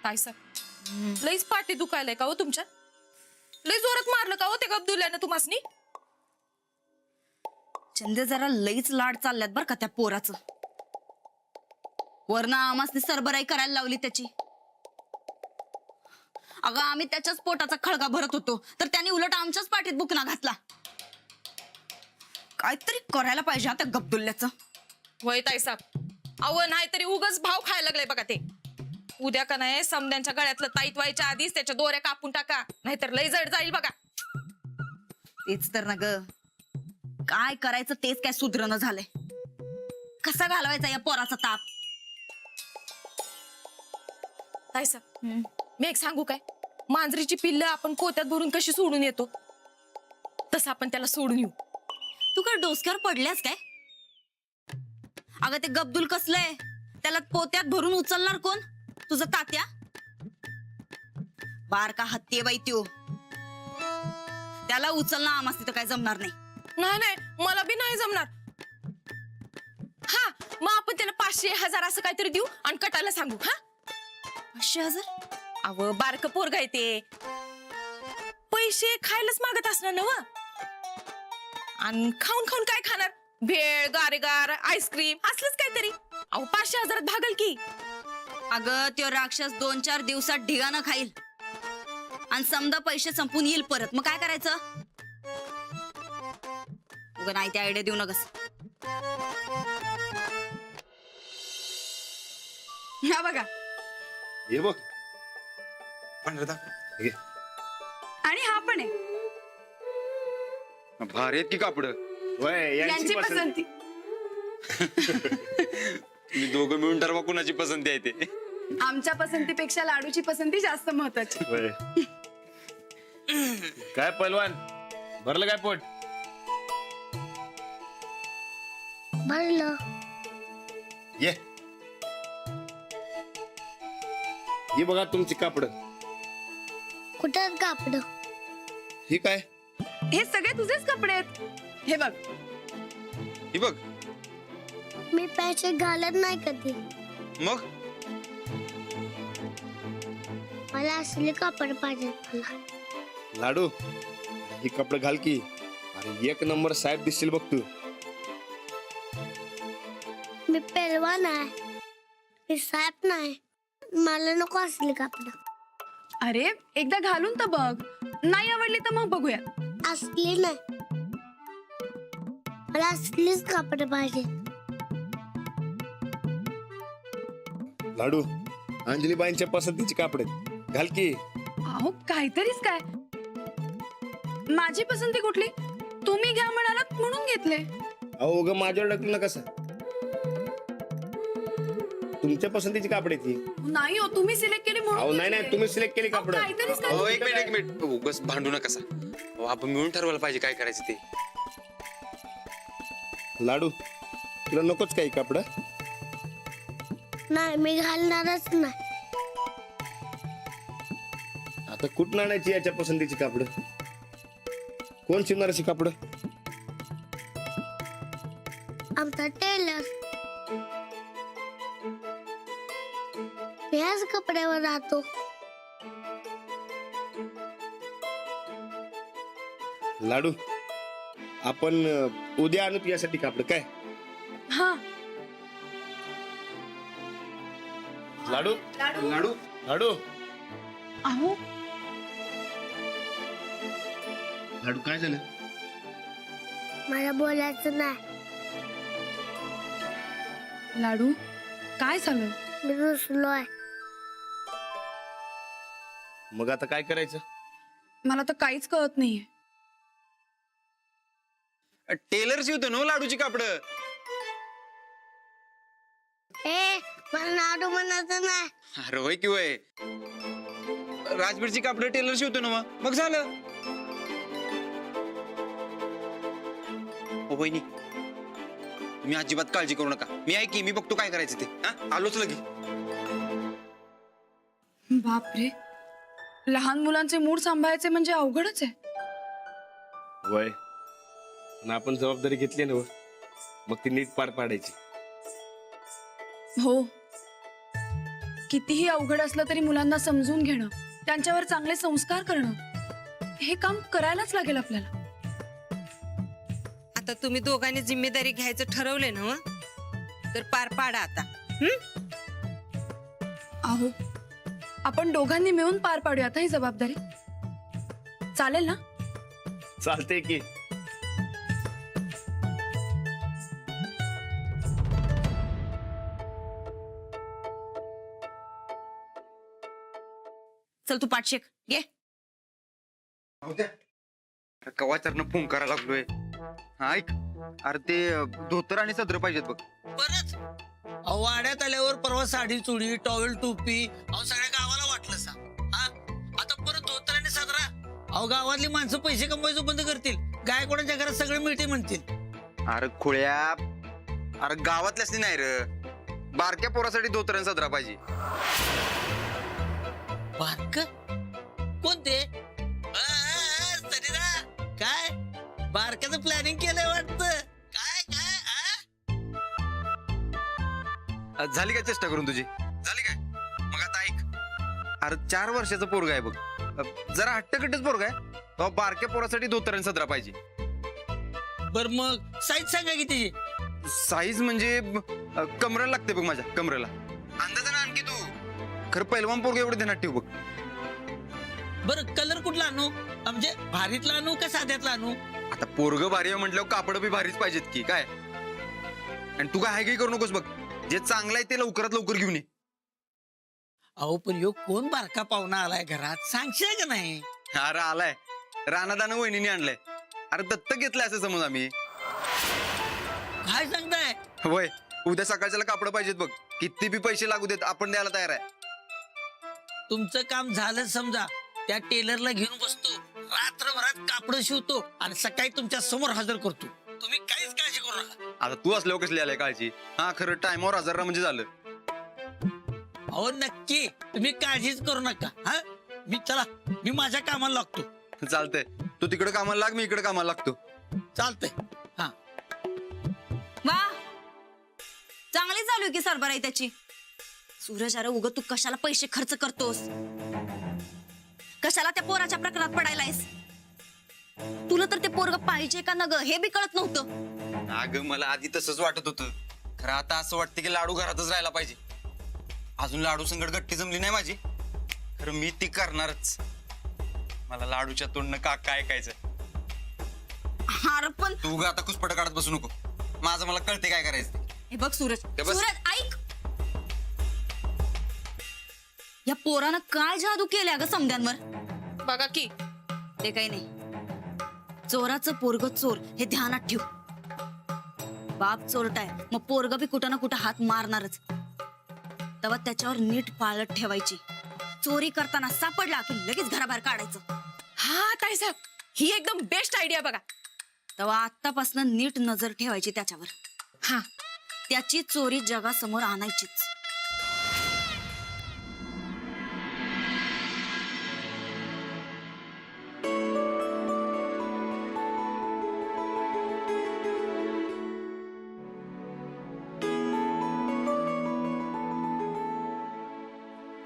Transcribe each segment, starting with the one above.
ताई साहेब लईच पाठी दुखायलाय का हो तुमच्या? लई जोरात मारलं का हो ते गब्दुल्यानं तुम्हासनी? चंदे जरा लईच लाड चालल्यात बर का त्या पोराचं. वरनं आमासनी सरबराई करायला लावली त्याची. अगं आम्ही त्याच्याच पोटाचा खळगा भरत होतो तर त्यांनी उलट आमच्याच पाठीत बुकना घातला. काहीतरी करायला पाहिजे आता गब्दुल्याचं. होय ताई साहेब, अव नाही तरी उगच भाव खायला लागलाय बघा ते. उद्या का नाही समद्यांच्या गळ्यातलं ताईत व्हायच्या आधीच त्याच्या दोऱ्या कापून टाका, नाहीतर लय जड जाईल बघा. तेच तर ना ग, काय करायचं तेच काय सुधरणं झालंय. कसा घालवायचा या पोराचा ताप? ताई साहेब, मी एक सांगू काय? मांजरीची पिल्लं आपण कोत्यात भरून कशी सोडून येतो, तसं आपण त्याला सोडून येऊ. तू काय डोसक्यावर पडल्यास काय? अगं ते गब्दुल कसलंय, त्याला पोत्यात भरून उचलणार कोण? तुझं तात्या? बारका हत्ती बाई त्यो, त्याला उचलणं आम्हाला तिथं काय जमणार नाही. नाही नाही, मला बी नाही जमणार. हा, मग आपण त्याला 500,000 असं काहीतरी देऊ आणि कटायला सांगू. हा, 500,000? अव बारक पोरग आहे ते, पैसे खायलाच मागत असणार ना व. आणि खाऊन खाऊन काय खाणार? भेळ, गारेगार, आईस्क्रीम असलंच काहीतरी. अहो 500,000 भागल की. अगं त्यो राक्षस 2-4 दिवसात ढिगानं खाईल आणि समजा पैसे संपून येईल परत. मग काय करायचं? उगा नाही ते आयडिया देऊ नकस. हा बघा, हे बघ पंधरा घे. आणि हा पण आहे भारी आहेत की कापड. वय यांची पसंती. तुम्ही दोघं मिळून ठरवा कुणाची पसंती आहे ते. आमच्या पसंतीपेक्षा लाडूची पसंती जास्त महत्वाची. वय काय पहलवान, भरलं काय पोट? भरलं. ये ही बघा तुमची कापड. कुठं कापड? ही काय? हे सगळे तुझेच कपडे आहेत. हे बघ, ही बघ. मी पैसे घालत नाही कधी. मग मला असले कापड पाहिजे. मला लाडू ही कपडे घाल की. अरे 1 नंबर साहेब दिसशील बघ तू. मी पेलवान आहे, मी साहेब नाही. मला नको असले कापड. अरे एकदा घालून तर बघ, नाही आवडली तर मग बघूया. असली नाही, मला असलीच कापड पाहिजे. लाडू अंजलीबाईंच्या पसंतीची कापड आहेत, घाल की. अहो काहीतरीच काय, माझी पसंती कुठली? तुम्ही घ्या म्हणालात म्हणून घेतले. अहो ग माझ्यावर ढकलू नका. तुमच्या पसंतीची कापड आहेत ती. नाही हो, तुम्ही सिलेक्ट केली म्हणून अहो नाही घेतले. नाही, तुम्ही सिलेक्ट केली कापड. काहीतरीच काय. हो एक मिनिट उगाच भांडू नका सा. अहो, आपण मिळून ठरवायला पाहिजे काय करायचं ते. लाडू तुला नकोच काही कापड? नाही, मी घालणारच नाही. आता कुठं आणायची याच्या पसंतीची कापड? कोण शिवणार अशी कापड? आमचा टेलर. ह्याच कपड्यावर राहतो. लाडू आपण उद्या आणू यासाठी कापड काय? हा, लाडू लाडू लाडू अहो लाडू काय झालं? मला बोलायचं नाही. लाडू काय झालं? मी रुसलोय. मग आता काय करायचं? मला तर काहीच कळत नाहीये. टेलर शिवतो ना हो लाडूची कापड. ए, मला नाडू म्हणायचं नाही. अरे होय की होय, राजबीरची कापड टेलर शिवतो ना मग झालं. हो बहिणी, तुम्ही अजिबात काळजी करू नका. मी आहे की, मी बघतो काय करायचं ते. हा, आलोच लगी. बापरे, लहान मुलांचे मूड सांभाळायचे म्हणजे अवघडच आहे. वय पण आपण जबाबदारी घेतली ना, मग ती नीट पार पाडायची. हो, कितीही अवघड असलं तरी मुलांना समजून घेणं, त्यांच्यावर चांगले संस्कार करणं, हे काम करायलाच लागेल आपल्याला. आता तुम्ही दोघांनी जिम्मेदारी घ्यायचं ठरवले ना हं? तर पार पाडा आता. अहो, आपण दोघांनी मिळून पार पाडूया आता ही जबाबदारी. चालेल ना? चालते की. चल तू पाठ शेक घे. कवाचारनं फोन करायला लागलोय. हा, ऐक, अरे ते धोतर आणि सदर पाहिजेत बघ. परत अहो वाड्यात आल्यावर परवा साडी चुडी टॉवेल टोपी अहो सगळ्या गावाला वाटलं सा. हा आता परत धोतर आणि सदरा. अहो गावातली माणसं पैसे कमवायचं बंद करतील. गायकवाडांच्या घरात सगळे मिळते म्हणतील. अरे खुळ्या, अरे गावातल्याच नाही र, बारक्या पोरासाठी धोतर आणि सदरा पाहिजे. बारक कोणते? सरीरा काय बारक्याचं प्लॅनिंग केलंय वाटतं. काय काय झाली काय चेष्टा करून तुझी? झाली काय? मग आता ऐक, अरे 4 वर्षाचं पोरग आहे बघ, जरा हट्टकट्टच पोरग आहे, तो बारक्या पोरासाठी धोतर आणि सदरा पाहिजे. बर मग साईज सांगा की त्याची. साईज म्हणजे कमरेला लागते बघ, माझ्या कमरेला. अंदाजानं आणखी तू. खरं पहिलवान पोरग एवढं ध्यानात ठेव बघ. बर कलर कुठला आणू? म्हणजे भारीतला आणू का साध्यातला आणू? आता पोरग भारी आहे म्हटल्यावर कापड बी भारीच पाहिजेत की काय. आणि तू काय हाय काही करू नकोस बघ, जे चांगलं आहे ते लवकरात लवकर घेऊन ये. अहो पण यो कोण बारका पाहुणा आलाय घरात सांगशील का नाही? अरे आलाय, रानादानं वहिनीने आणलाय. अरे दत्तक घेतलाय असं समज आम्ही. काय सांगताय? होय, उद्या सकाळच्याला कापड पाहिजेत बघ, किती बी पैसे लागू देत आपण द्यायला तयार आहे. तुमचं काम झालं समजा, त्या टेलरला घेऊन बसतो, रात्रभरात कापड शिवतो आणि सकाळी तुमच्या समोर हजर करतो. तुम्ही काहीच काळजी करू नका. आता तू असल्यावर कसली आलाय काळजी? हा खरं टाइमवर हजर राहा म्हणजे झालं. अहो नक्की, तुम्ही काळजीच करू नका. हा मी माझ्या कामाला लागतो. चालतंय, तू तिकडे कामाला लाग, मी इकडे कामाला लागतो. चालतंय. हा वा, चांगली चालू आहे की सरबराई त्याची. सूरज, अरे उग तू कशाला पैसे खर्च करतोस? कशाला त्या पोराच्या प्रकरणात पडायलायस? तुला तर ते पोरग पाहिजे का न ग हे बी कळत नव्हतं. अगं मला आधी तसंच वाटत होतं, खरं आता असं वाटतं की लाडू घरातच राहायला पाहिजे. अजून लाडू संगड गट्टी जमली नाही माझी, खरं मी ती करणारच. मला लाडूच्या तोंडनं काय ऐकायचं. अरे पण तू ग आता कुसपट काढत बसू नको, माझं मला कळते काय करायचं ते. हे बघ सूरज, हे बस. सूरज ऐक. या पोरानं काय जादू केल्या ग समद्यांवर? बघा की. ते काही नाही, चोराचं पोरग चोर हे ध्यानात ठेव. बाप चोरटाय, मग पोरग बी कुठं ना कुठं हात मारणारच. तेव्हा त्याच्यावर नीट पाळत ठेवायची. चोरी करताना सापडला की लगेच घराबाहेर काढायचं. हा ताईसाहेब, ही एकदम बेस्ट आयडिया बघा. तेव्हा आतापासून नीट नजर ठेवायची त्याच्यावर. हा, त्याची चोरी जगासमोर आणायचीच.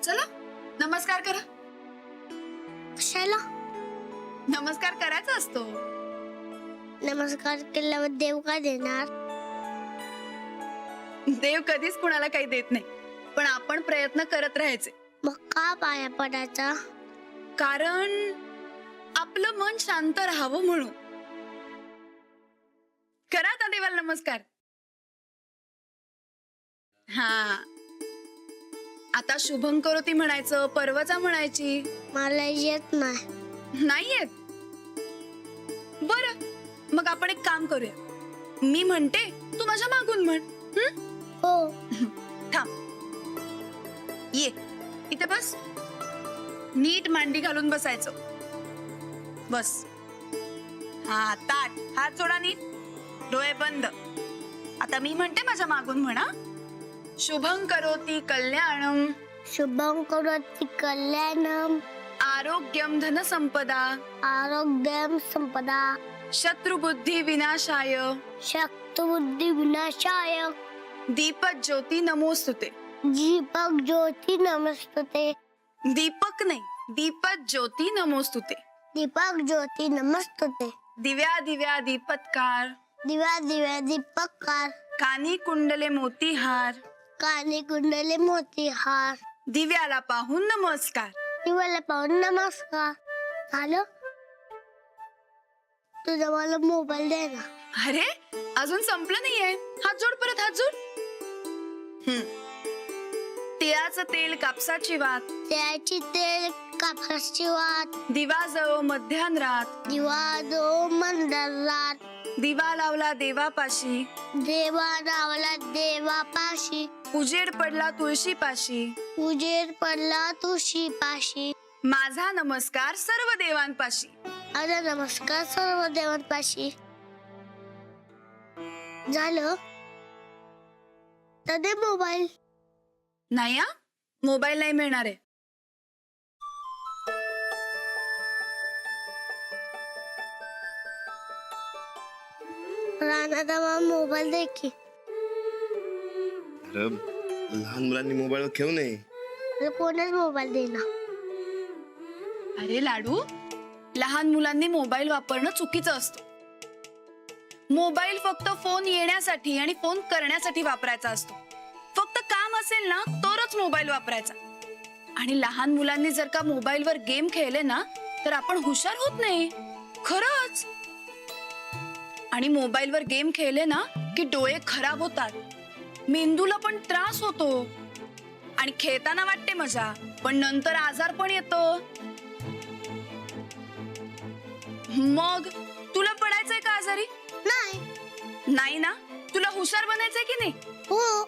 चला नमस्कार करा. कशाला? नमस्कार करायचा असतो. नमस्कार केल्यावर देव काय देणार? देव कधीच कुणाला काही देत नाही, पण आपण प्रयत्न करत राहायचे. मग का पाया पडायचा? कारण आपलं मन शांत राहावं म्हणून. करा आता देवाला नमस्कार. हा, आता शुभं करोती म्हणायचं, परवचा म्हणायची. मला येत नाही. नाही येत? बरं, मग आपण एक काम करूया. मी म्हणते, तू माझ्या मागून म्हण. हो. थांब, ये इथे बस. नीट मांडी घालून बसायचं. बस. हा, ताट, हात जोडा नीट, डोळे बंद. आता मी म्हणते माझ्या मागून म्हणा. शुभं करोति कल्याणम, शुभं करोति कल्याणम, आरोग्यम धन संपदा, आरोग्यम संपदा, शत्रुबुद्धी विनाशाय, शक्तिबुद्धी विनाशाय, दीपज्योती नमोस्तुते. दीपक ज्योती नमस्तुते. दीपक नाही, दीपक ज्योती नमोस्तुते. दीपक ज्योती नमस्तुते. दिव्या दिव्या दीपत्कार, दिव्या दिव्या दीपककार. कानी कुंडले मोतीहार, काने कुंडले मोतीहार. दिव्याला पाहून नमस्कार. दिव्याला पाहून नमस्कार. झालं? तुझा मला मोबाईल दे ना. अरे अजून संपलं नाहीये. हात जोड, परत हात जोड. तिळाचं तेल कापसाची वात, त्याची तेल कापसाची वात. दिवा जळो मध्यान्रात, दिवा जो मंदरात. दिवा लावला देवापाशी, देवा लावला देवापाशी. उजेड पडला तुळशीपाशी. उजेड पडला तुळशीपाशी. माझा नमस्कार सर्व देवांपाशी. माझा नमस्कार सर्व देवांपाशी. झालं? तर दे मोबाईल. नाही हा, मोबाईल नाही मिळणार आहे. राणा मोबाईल दे की. अरे लहान मुलांनी मोबाईल खेळू नये. अरे कोणच मोबाईल दे ना. अरे लाडू, लहान मुलांनी मोबाईल वापरणं चुकीचं असतं. मोबाईल फक्त फोन येण्यासाठी आणि फोन करण्यासाठी वापरायचा असतो. फक्त काम असेल ना तरच मोबाईल वापरायचा. आणि लहान मुलांनी जर का मोबाईलवर गेम खेळले ना तर आपण हुशार होत नाही, खरंच. आणि मोबाईलवर गेम खेळले ना की डोळे खराब होतात, मेंदूला पण त्रास होतो. आणि खेळताना वाटते मजा, पण नंतर आजार पण येतो. मग तुला पडायचंय का आजारी? नाही. नाही ना. तुला हुशार बनायचंय की नाही? हो.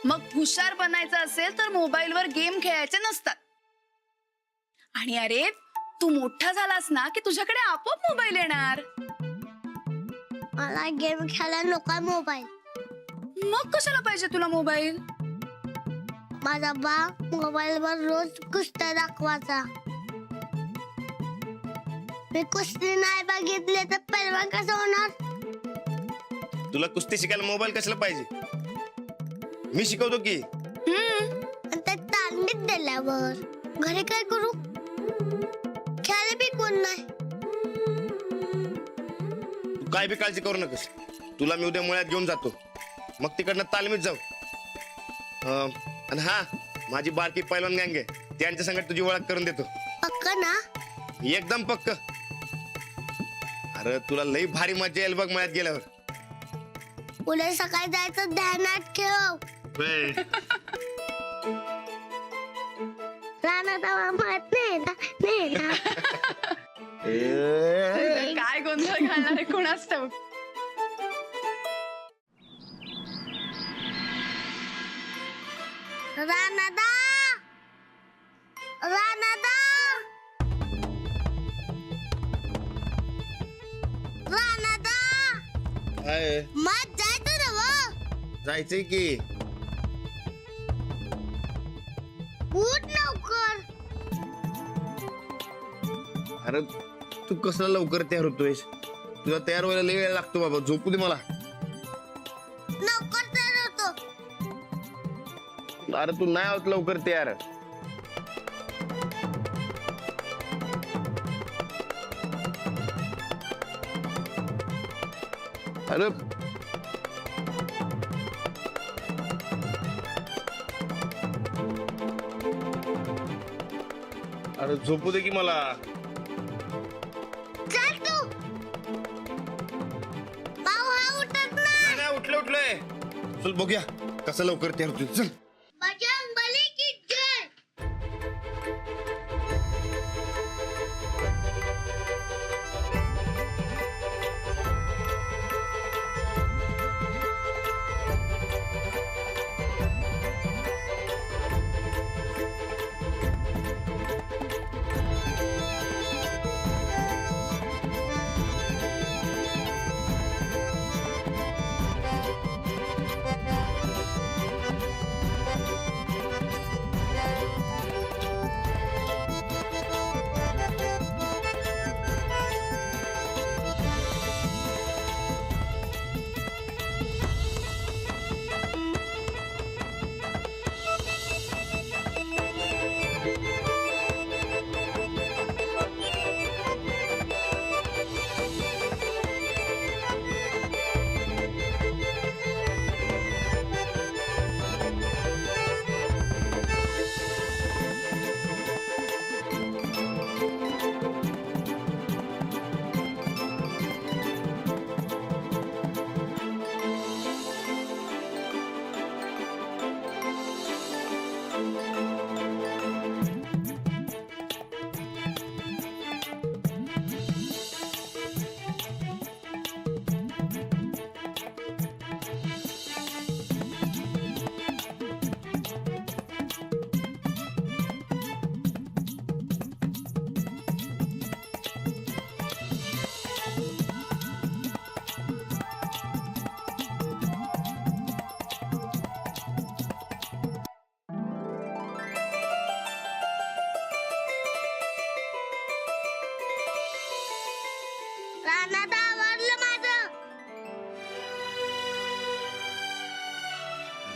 मग हुशार बनायचं असेल तर मोबाईलवर गेम खेळायचे नसतात. आणि अरे तू मोठा झालास ना की तुझ्याकडे आपोआप मोबाईल येणार. मला गेम खेळायला नकोय मोबाईल. मग कशाला पाहिजे तुला मोबाईल? माझा बा मोबाईलवर रोज कुस्त्या दाखवायचा. मी कुस्ती नाही बघितले तर पैलवान कसं होणार? तुला कुस्ती शिकायला मोबाईल कशाला पाहिजे? मी शिकवतो की. आणि ते तालमीत दिल्यावर घरी काय करू? खेळायला बी कोण नाही. तू काय बी काळजी करू नकोस. तुला मी उद्या मुळ्यात घेऊन जातो, मग तिकडनं तालमीत जाऊ. आणि हा, माझी बारकी पैलवान गँग आहे, त्यांच्या संगत तुझी ओळख करून देतो. पक्का ना? एकदम पक्क. अरे तुला लई भारी मजा येईल बघ मळ्यात गेल्यावर. उद्या सकाळी जायचं ध्यानात ठेव. राणा तवा माहित नाही ना. नाही ना. काय गोंधळ घालणार आहे कोणाच ठाऊक. राणादा, राणादा, राणादा. काय मग जायचं ना व. जायचंय की. उठ लवकर. अरे तू कसला लवकर तयार होतोयस? तुला तयार व्हायला लई वेळ लागतो बाबा. झोपू दे मला. लवकर तयार होतो. अरे तू नाही होत लवकर तयार. अरे अरे झोपू दे की मला. चल तू. भाऊ हा उठत नाही. नाही उठलोय. चल बघूया कसं लवकर तयार होतोय. चल. बजरंग बली की जय.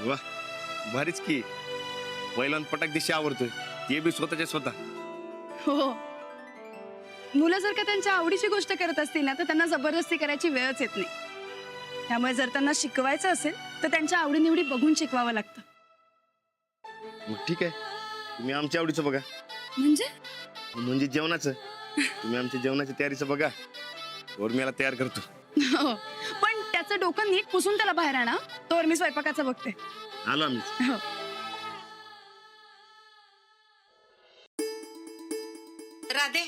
वा, भारीच की. पहिलवान पटाक दिशी आवडतोय, ते बी स्वतःच्या स्वतः. हो, मुलं जर का त्यांच्या आवडीची गोष्ट करत असतील ना तर त्यांना जबरदस्ती करायची वेळच येत नाही. त्यामुळे जर त्यांना शिकवायचं असेल तर त्यांच्या आवडीनिवडी बघून शिकवावं लागतं. मग ठीक आहे, तुम्ही आमच्या आवडीचं बघा. म्हणजे जेवणाचं. तुम्ही आमच्या जेवणाच्या तयारीचं बघा, वर मी याला तयार करतो. हो, पण त्याचं डोकं नीट पुसून त्याला बाहेर आणा, तोवर मी स्वयंपाकाचं बघते. आलो आम्ही. हो. राधे,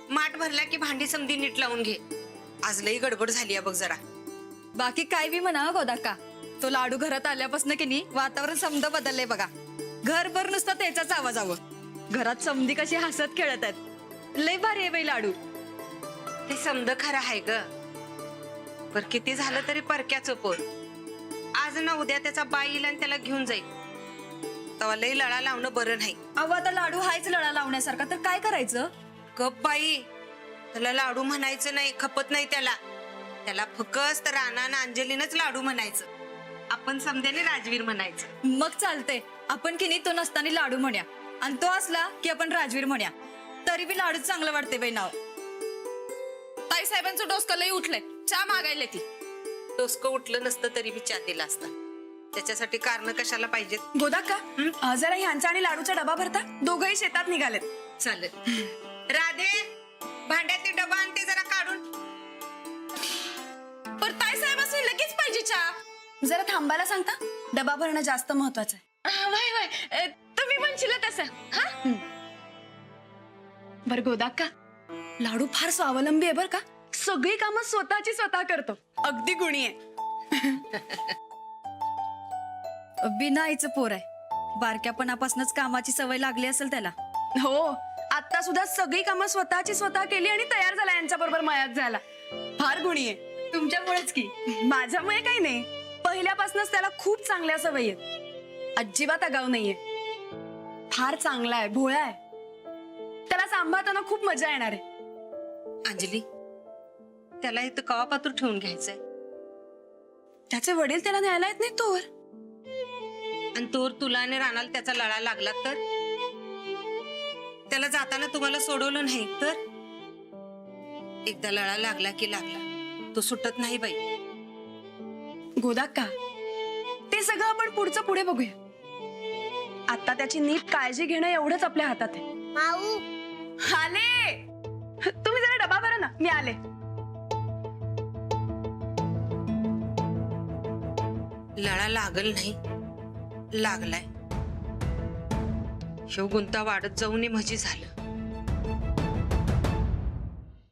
माठ भरला की भांडी समधी नीट लावून घे. आज लई गडबड झाली आहे बघ जरा. बाकी काय बी म्हणा गोदाका, तो लाडू घरात आल्यापासून की नाही वातावरण समद बदललंय बघा. घरभर नुसता त्याचाच आवाज हवं. घरात समधी कशी हसत खेळत आहेत. लय भारी आहे बाई लाडू. ते समद खरं आहे ग, पर किती झालं तरी परक्याचं पोर. आज ना उद्या त्याचा बाई येईल आणि त्याला घेऊन जाईल. तेव्हा लई लळा लावणं बरं नाही. अहो आता लाडू हायच लळा लावण्यासारखा, तर काय करायचं? गप बाई, त्याला लाडू म्हणायचं नाही, खपत नाही त्याला. त्याला फकस्त राणा आणि अंजलीनच लाडू म्हणायचं. आपण समध्याने राजवीर म्हणायचं. मग चालते, आपण की नाही तो नसताना लाडू म्हणूया आणि तो असला की आपण राजवीर म्हणूया. तरी बी लाडूच चांगलं वाटते बाई नाव. ताई साहेबांचं डोसकं लई उठलंय, चहा मागायला ती. डोसकं उठलं नसतं तरी बी चहा दिला असता. त्याच्यासाठी कारण कशाला पाहिजेत? गोदाका, जरा ह्यांचा आणि लाडूचा डबा भरता. दोघंही शेतात निघालेत. चालेल. राधे, भांड्यातले डबा आणते जरा काढून. पर ताई साहेबांनी लगेच पाहिजे चहा. जरा थांबायला सांगता, डबा भरणं जास्त महत्वाचं आहे. वाय वाय, तुम्ही म्हणशील तसं. हा, बर गोदाका, लाडू फार स्वावलंबी आहे बर का. सगळी कामं स्वतःची स्वतः करतो. अगदी गुणी आहे. बिना आईचं पोर आहे. बारक्यापणापासूनच कामाची सवय लागली असेल त्याला. हो, आता सुद्धा सगळी कामं स्वतःची स्वतः केली आणि तयार झाला यांच्या बरोबर मयात झाला. फार गुणी आहे. तुमच्यामुळेच की. माझ्यामुळे काही नाही, पहिल्यापासूनच त्याला खूप चांगल्या सवयी आहेत. अजिबात आगाऊ नाहीये. फार चांगला आहे, भोळा आहे. त्याला सांभाळताना खूप मजा येणार आहे. अंजली, त्याला इथं कवापातूर ठेवून घ्यायचंय. त्याचे वडील त्याला न्यायला येत नाही तोवर. आणि तोर तुला आणि राणाला त्याचा लळा लागला तर? त्याला जाताना तुम्हाला सोडवलं नाही तर? एकदा लळा लागला की लागला, तो सुटत नाही बाई. गोदाका, ते सगळं आपण पुढचं पुढे बघूया. आता त्याची नीट काळजी घेणं एवढंच आपल्या हातात आहे. माऊ, आले. तुम्ही जरा डबा भरा ना, मी आले. लळा लागल नाही, लागलाय. शेव गुंता वाढत जाऊन माझी झालं.